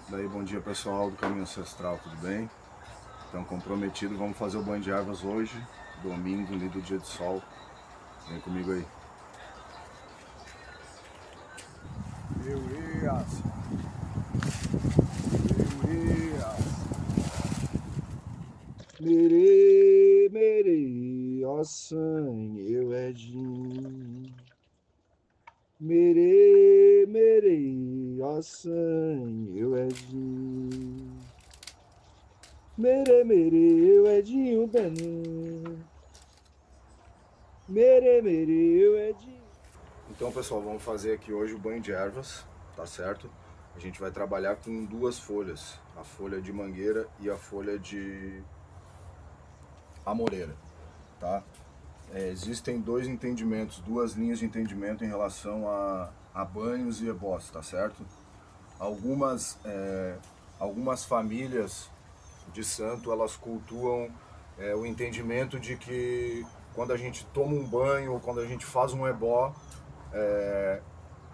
Daí, bom dia pessoal do Caminho Ancestral, tudo bem? Então, comprometido, vamos fazer o banho de ervas hoje, domingo, lindo dia de sol. Vem comigo aí. Mere, mere, ó sangue, eu Edinho. Mere, mere, ó sangue, eu Edinho. Mere, mere, eu Edinho Bené. Mere, mere, eu Edinho. Então, pessoal, vamos fazer aqui hoje o banho de ervas, tá certo? A gente vai trabalhar com duas folhas, a folha de mangueira e a folha de amoreira, tá? Existem dois entendimentos, duas linhas de entendimento em relação a banhos e ebós, tá certo? Algumas famílias de santo, elas cultuam o entendimento de que quando a gente toma um banho ou quando a gente faz um ebó,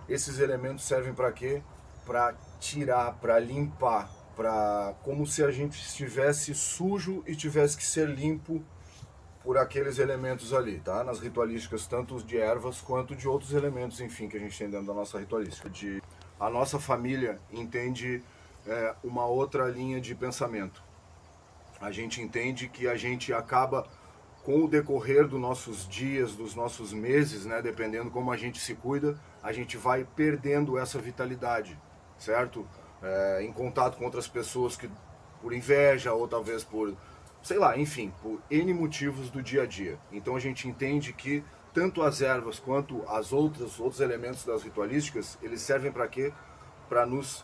esses elementos servem para quê? Para tirar, para limpar, como se a gente estivesse sujo e tivesse que ser limpo por aqueles elementos ali, tá? Nas ritualísticas, tanto de ervas quanto de outros elementos, enfim, que a gente tem dentro da nossa ritualística. A nossa família entende uma outra linha de pensamento. A gente entende que a gente acaba, com o decorrer dos nossos dias, dos nossos meses, né, dependendo como a gente se cuida, a gente vai perdendo essa vitalidade, certo? Em contato com outras pessoas que por inveja ou talvez por, sei lá, enfim, por N motivos do dia a dia. Então a gente entende que tanto as ervas quanto os outros elementos das ritualísticas, eles servem para quê? Para nos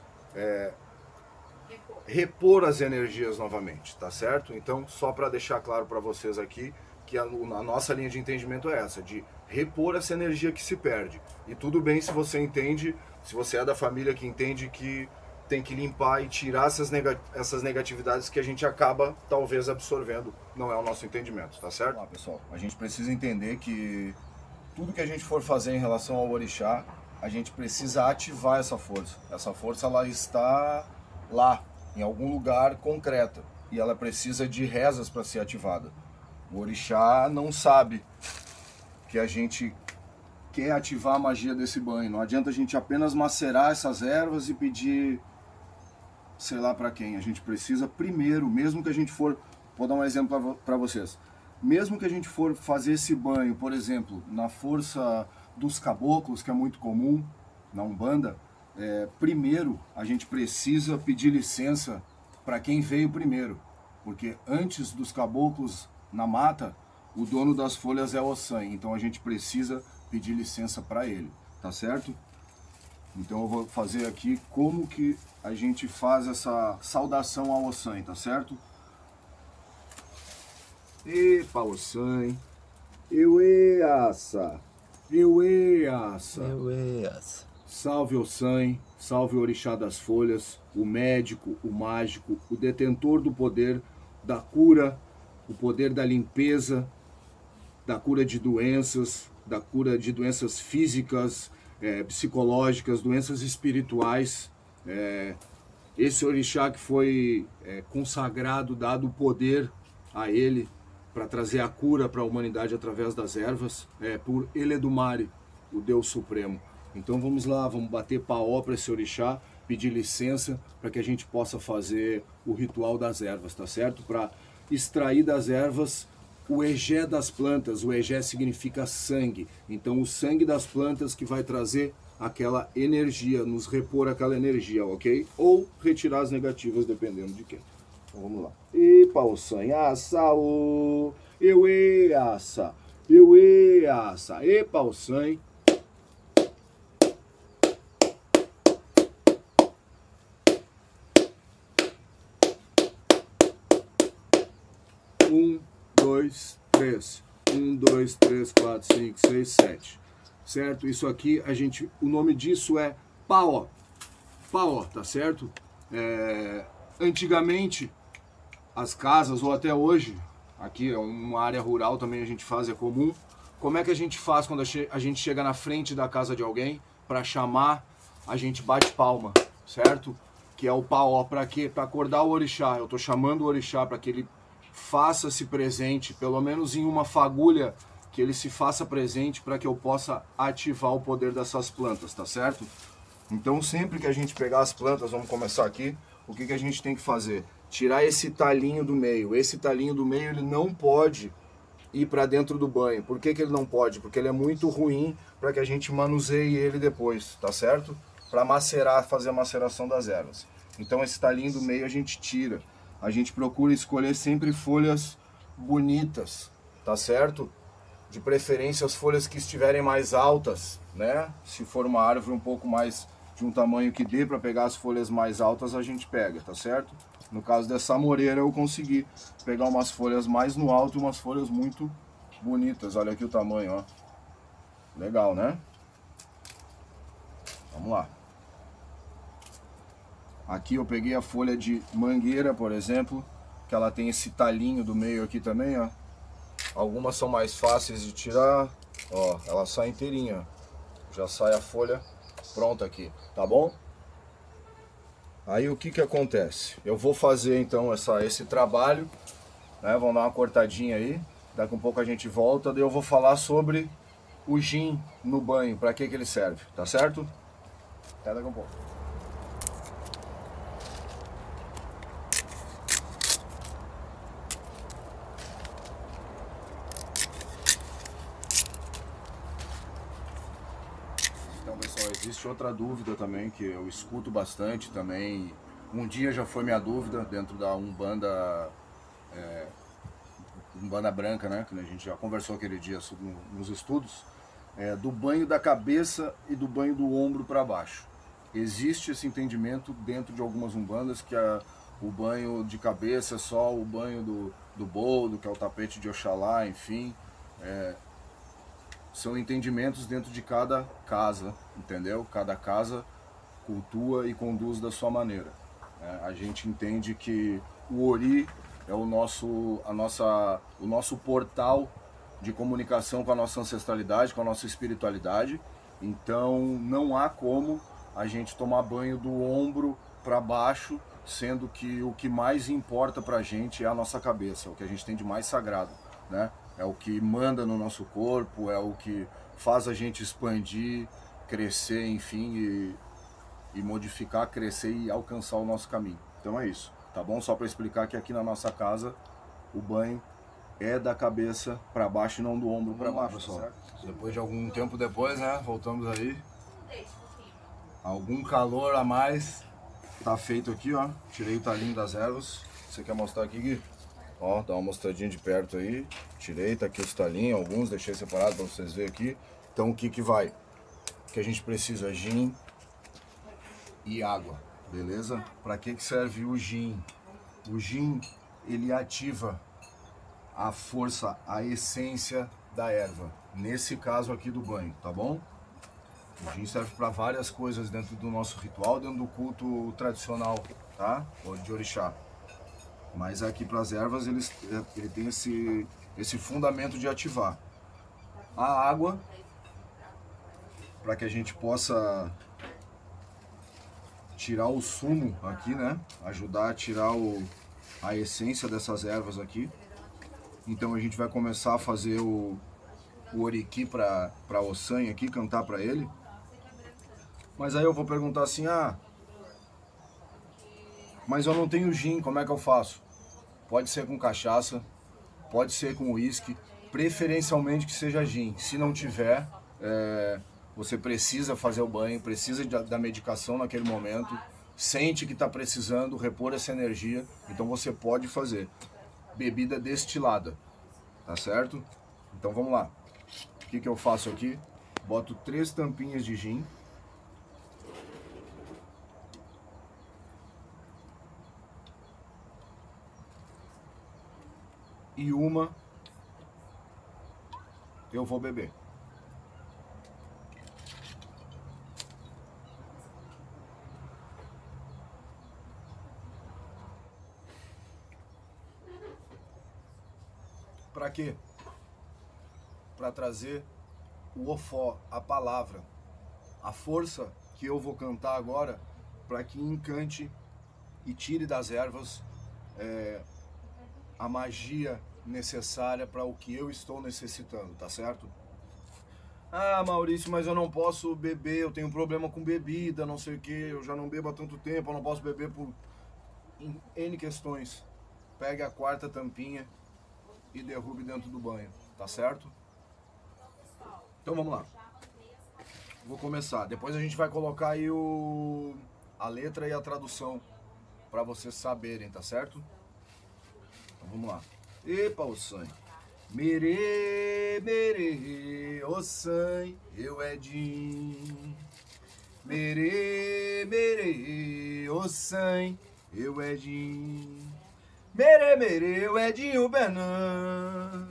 repor as energias novamente, tá certo? Então, só para deixar claro para vocês aqui, que a nossa linha de entendimento é essa, de repor essa energia que se perde. E tudo bem se você entende, se você é da família que entende que tem que limpar e tirar essas negatividades que a gente acaba, talvez, absorvendo. Não é o nosso entendimento, tá certo? Vamos lá, pessoal. A gente precisa entender que tudo que a gente for fazer em relação ao orixá, a gente precisa ativar essa força. Essa força, ela está lá, em algum lugar concreto, e ela precisa de rezas para ser ativada. O orixá não sabe que a gente quer ativar a magia desse banho. Não adianta a gente apenas macerar essas ervas e pedir, sei lá para quem. A gente precisa primeiro, mesmo que a gente for, vou dar um exemplo para vocês, mesmo que a gente for fazer esse banho, por exemplo, na força dos caboclos, que é muito comum na Umbanda, primeiro a gente precisa pedir licença para quem veio primeiro, porque antes dos caboclos na mata, o dono das folhas é o Ossan, então a gente precisa pedir licença para ele, tá certo? Então eu vou fazer aqui como que a gente faz essa saudação ao Ossan, tá certo? Epa, Ossan, Eueaça, Eueaça, Eueaça. Salve Ossan, salve o orixá das folhas, o médico, o mágico, o detentor do poder da cura, o poder da limpeza, da cura de doenças físicas, psicológicas, doenças espirituais. Esse orixá que foi consagrado, dado o poder a ele para trazer a cura para a humanidade através das ervas, por Eledumare, o Deus Supremo. Então vamos lá, vamos bater paó para esse orixá, pedir licença para que a gente possa fazer o ritual das ervas, tá certo? Para extrair das ervas o egé das plantas. O egé significa sangue, então o sangue das plantas que vai trazer aquela energia, nos repor aquela energia, ok? Ou retirar as negativas, dependendo de quem. Então vamos lá. Epa, Ossan, aça, o Eueaça, Eueaça, epa, Ossan. Um, dois, três. 1, 2, 3, 4, 5, 6, 7. Certo? Isso aqui, o nome disso é paó. Paó, tá certo? Antigamente, as casas, ou até hoje, aqui é uma área rural também a gente faz, é comum. Como é que a gente faz quando a gente chega na frente da casa de alguém para chamar, a gente bate palma, certo? que é o paó. Para quê? Para acordar o orixá. Eu estou chamando o orixá para que ele faça-se presente, pelo menos em uma fagulha, que ele se faça presente para que eu possa ativar o poder dessas plantas, tá certo? Então sempre que a gente pegar as plantas, vamos começar aqui, o que a gente tem que fazer? Tirar esse talinho do meio. Esse talinho do meio ele não pode ir para dentro do banho. Por que ele não pode? Porque ele é muito ruim para que a gente manuseie ele depois, tá certo? Para macerar, fazer a maceração das ervas. Então esse talinho do meio a gente tira. A gente procura escolher sempre folhas bonitas, tá certo? De preferência as folhas que estiverem mais altas, né? Se for uma árvore um pouco mais de um tamanho que dê para pegar as folhas mais altas, a gente pega, tá certo? No caso dessa moreira eu consegui pegar umas folhas mais no alto e umas folhas muito bonitas. Olha aqui o tamanho, ó. Legal, né? Vamos lá. Aqui eu peguei a folha de mangueira, por exemplo, que ela tem esse talinho do meio aqui também, ó. Algumas são mais fáceis de tirar, ó, ela sai inteirinha. Já sai a folha pronta aqui, tá bom? Aí o que acontece? Eu vou fazer então esse trabalho, né? Vamos dar uma cortadinha aí, daqui um pouco a gente volta, daí eu vou falar sobre o gin no banho, para que ele serve, tá certo? Até daqui um pouco. Então, pessoal, existe outra dúvida também que eu escuto bastante também. Um dia já foi minha dúvida dentro da Umbanda, Umbanda branca, né? Que a gente já conversou aquele dia nos estudos, do banho da cabeça e do banho do ombro para baixo. Existe esse entendimento dentro de algumas umbandas que o banho de cabeça é só o banho do boldo, que é o tapete de Oxalá, enfim. São entendimentos dentro de cada casa, entendeu? Cada casa cultua e conduz da sua maneira. A gente entende que o Ori é o nosso portal de comunicação com a nossa ancestralidade, com a nossa espiritualidade. Então não há como a gente tomar banho do ombro para baixo, sendo que o que mais importa para a gente é a nossa cabeça, o que a gente tem de mais sagrado, né? É o que manda no nosso corpo, é o que faz a gente expandir, crescer, enfim, e modificar, crescer e alcançar o nosso caminho. Então é isso, tá bom? Só para explicar que aqui na nossa casa o banho é da cabeça para baixo e não do ombro para baixo, pessoal. Certo? Depois de algum tempo depois, né? Voltamos aí. Algum calor a mais tá feito aqui, ó. Tirei o talinho das ervas. Você quer mostrar aqui, Gui? Ó, dá uma mostradinha de perto aí. Tirei, tá aqui os talinhos, alguns, deixei separado para vocês verem aqui. Então o que vai? O que a gente precisa? Gin e água, beleza? Para que serve o gin? O gin, ele ativa a força, a essência da erva. Nesse caso aqui do banho, tá bom? O gin serve para várias coisas dentro do nosso ritual, dentro do culto tradicional, tá? Ou de orixá. Mas aqui para as ervas ele tem esse fundamento de ativar a água para que a gente possa tirar o sumo aqui, né? Ajudar a tirar a essência dessas ervas aqui. Então a gente vai começar a fazer o oriki para Ossan aqui, cantar para ele. Mas aí eu vou perguntar assim, mas eu não tenho gin, como é que eu faço? Pode ser com cachaça, pode ser com uísque, preferencialmente que seja gin. Se não tiver, você precisa fazer o banho, precisa da medicação naquele momento, sente que está precisando repor essa energia, então você pode fazer bebida destilada, tá certo? Então vamos lá. O que eu faço aqui? Boto 3 tampinhas de gin. E uma eu vou beber. Para quê? Para trazer o ofó, a palavra, a força que eu vou cantar agora, para que encante e tire das ervas a magia necessária para o que eu estou necessitando, tá certo? Ah, Maurício, mas eu não posso beber, eu tenho problema com bebida, não sei o que, eu já não bebo há tanto tempo, eu não posso beber por N questões. Pegue a quarta tampinha e derrube dentro do banho, tá certo? Então vamos lá. Vou começar. Depois a gente vai colocar aí a letra e a tradução para vocês saberem, tá certo? Então vamos lá. Epa, o sangue. Mere, mere, o sangue, eu Edinho. Mere, mere, o sangue, eu Edinho. Mere, mere, o Edinho Benan.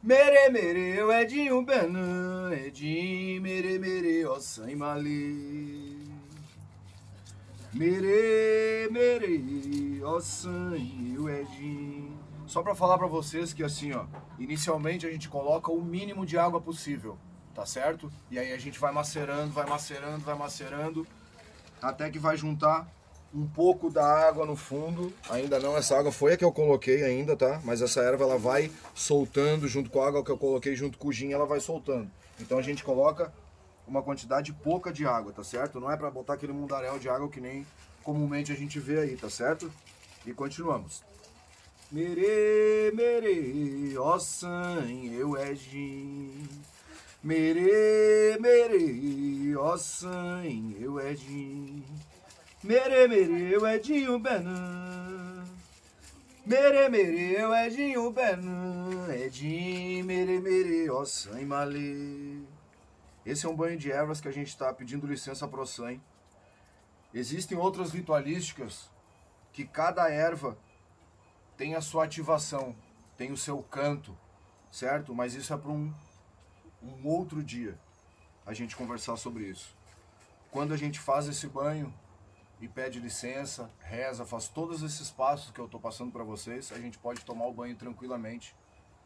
Mere, mere, o Edinho Benan. Edinho, mere, mere, o sangue mali. Mere, mere, o sangue, eu Edinho. Só para falar para vocês que assim, ó, inicialmente a gente coloca o mínimo de água possível, tá certo? E aí a gente vai macerando, vai macerando, vai macerando, até que vai juntar um pouco da água no fundo. Ainda não, essa água foi a que eu coloquei ainda, tá? Mas essa erva ela vai soltando junto com a água que eu coloquei junto com o gin, ela vai soltando. Então a gente coloca uma quantidade pouca de água, tá certo? Não é para botar aquele mundaréu de água que nem comumente a gente vê aí, tá certo? E continuamos. Mere, mere, ó sangue, eu Edinho. Mere, mere, ó sangue, eu Edinho. Mere, mere, eu Edinho Benan. Mere, mere, eu Edinho Benan. Edinho, mere, mere, ó sangue, malê. Esse é um banho de ervas que a gente está pedindo licença pro sangue. Existem outras ritualísticas que cada erva tem a sua ativação, tem o seu canto, certo? Mas isso é para um outro dia, a gente conversar sobre isso. Quando a gente faz esse banho e pede licença, reza, faz todos esses passos que eu estou passando para vocês, a gente pode tomar o banho tranquilamente,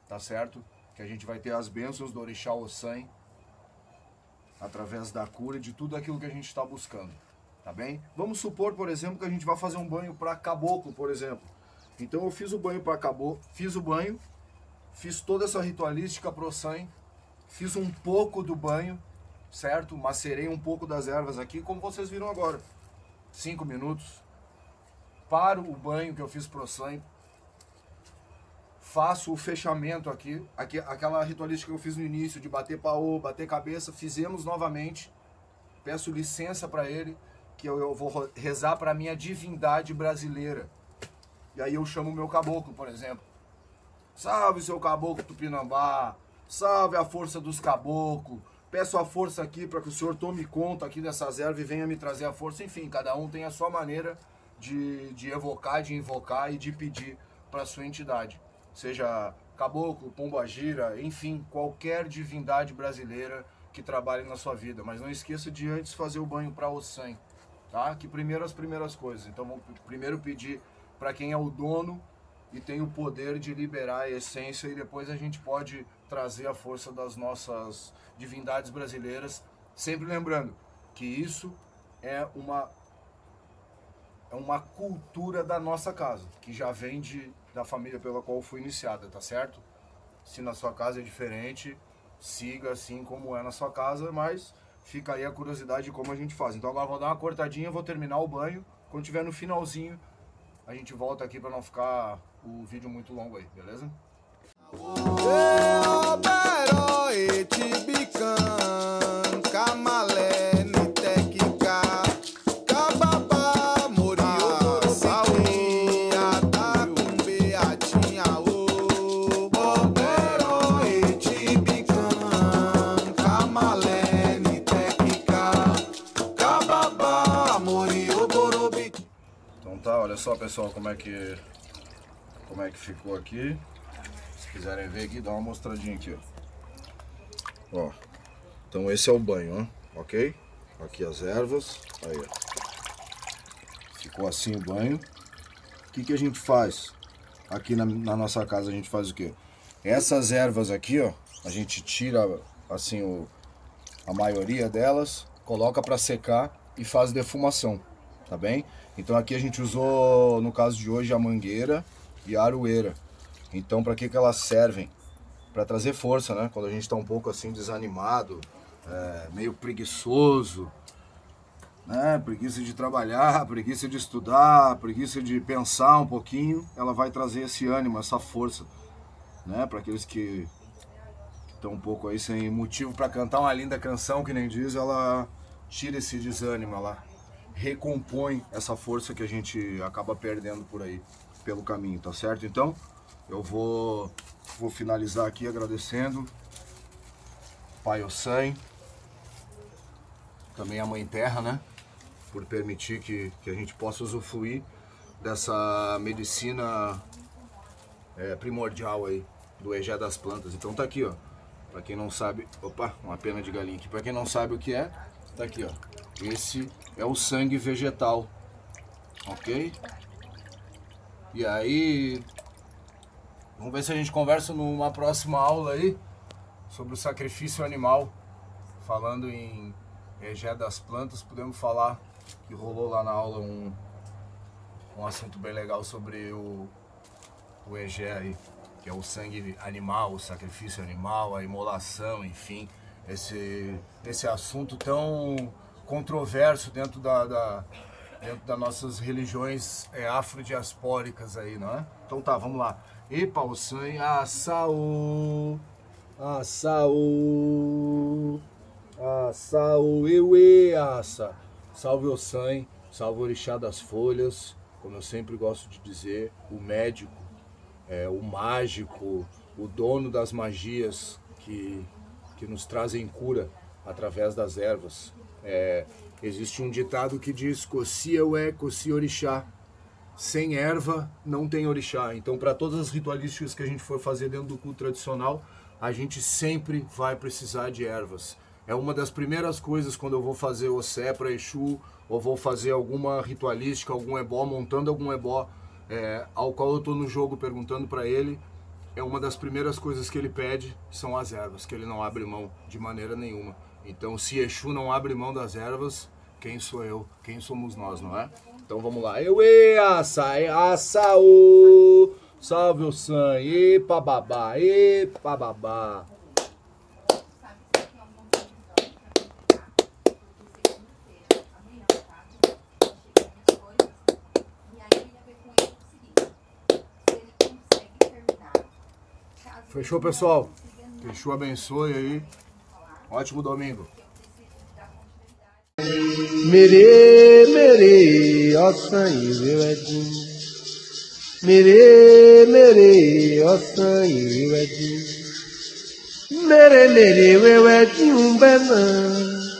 tá certo? Que a gente vai ter as bênçãos do Orixá Ossan, através da cura e de tudo aquilo que a gente está buscando, tá bem? Vamos supor, por exemplo, que a gente vai fazer um banho para caboclo, por exemplo. Então eu fiz o banho para caboclo, fiz toda essa ritualística pro sangue, fiz um pouco do banho, certo? Macerei um pouco das ervas aqui, como vocês viram agora. 5 minutos. Paro o banho que eu fiz pro sangue, faço o fechamento aqui, aquela ritualística que eu fiz no início, de bater paô, bater cabeça, fizemos novamente. Peço licença para ele, que eu vou rezar para a minha divindade brasileira. E aí eu chamo o meu caboclo, por exemplo. Salve, seu caboclo Tupinambá. Salve a força dos caboclos. Peço a força aqui para que o senhor tome conta aqui dessas ervas e venha me trazer a força. Enfim, cada um tem a sua maneira de evocar, de invocar e de pedir para a sua entidade. Seja caboclo, pombagira, enfim, qualquer divindade brasileira que trabalhe na sua vida. Mas não esqueça de antes fazer o banho para Ossan, tá? Que primeiro as primeiras coisas. Então vamos primeiro pedir para quem é o dono e tem o poder de liberar a essência, e depois a gente pode trazer a força das nossas divindades brasileiras, sempre lembrando que isso é uma cultura da nossa casa, que já vem da família pela qual foi iniciada, tá certo? Se na sua casa é diferente, siga assim como é na sua casa, mas fica aí a curiosidade de como a gente faz. Então agora eu vou dar uma cortadinha, vou terminar o banho, quando tiver no finalzinho, a gente volta aqui para não ficar o vídeo muito longo aí, beleza? Então tá, olha só pessoal como é que ficou aqui. Se quiserem ver aqui, dá uma mostradinha aqui, ó. Então esse é o banho, ó, ok? Aqui as ervas, aí ó. Ficou assim o banho. O que a gente faz? Aqui na nossa casa a gente faz o quê? Essas ervas aqui, ó, a gente tira assim a maioria delas, coloca para secar e faz defumação, tá bem? Então aqui a gente usou, no caso de hoje, a mangueira e a aroeira. Então para que elas servem? Para trazer força, né? Quando a gente está um pouco assim desanimado, meio preguiçoso, né? Preguiça de trabalhar, preguiça de estudar, preguiça de pensar um pouquinho, ela vai trazer esse ânimo, essa força, né? Para aqueles que estão um pouco aí sem motivo para cantar uma linda canção, que nem diz, ela tira esse desânimo, ela recompõe essa força que a gente acaba perdendo por aí, pelo caminho, tá certo? Então, eu vou finalizar aqui agradecendo Pai Ossan, também a Mãe Terra, né? Por permitir que a gente possa usufruir dessa medicina primordial aí, do Egé das plantas. Então tá aqui, ó. Pra quem não sabe, opa, uma pena de galinha aqui. Pra quem não sabe o que é, tá aqui, ó. Esse é o sangue vegetal, ok? E aí, vamos ver se a gente conversa numa próxima aula aí sobre o sacrifício animal. Falando em Egé das plantas, podemos falar que rolou lá na aula um assunto bem legal sobre o Egé aí, que é o sangue animal, o sacrifício animal, a imolação, enfim, esse assunto tão controverso dentro das nossas religiões afrodiaspóricas aí, não é? Então tá, vamos lá. Epa, Ossan, Assaú, Assaú, Assaú, Ewe, Assa. Salve Ossan, salve o Orixá das Folhas, como eu sempre gosto de dizer, o médico, o mágico, o dono das magias que nos trazem cura através das ervas. Existe um ditado que diz: Coci eu Coci Orixá. Sem erva não tem orixá. Então, para todas as ritualísticas que a gente for fazer dentro do culto tradicional, a gente sempre vai precisar de ervas. É uma das primeiras coisas quando eu vou fazer o Sé para Exu, ou vou fazer alguma ritualística, algum ebó, montando algum ebó, ao qual eu estou no jogo perguntando para ele, é uma das primeiras coisas que ele pede, são as ervas, que ele não abre mão de maneira nenhuma. Então, se Exu não abre mão das ervas, quem sou eu? Quem somos nós, não é? Então vamos lá. Eue, Assai, Assaú, salve o San, epa babá, epa babá. Fechou, pessoal? Exu abençoe aí. Ótimo domingo. Mere, Ossan Iwedin. Mere, Ossan Iwedin. Mere, Iwedin, Umbena.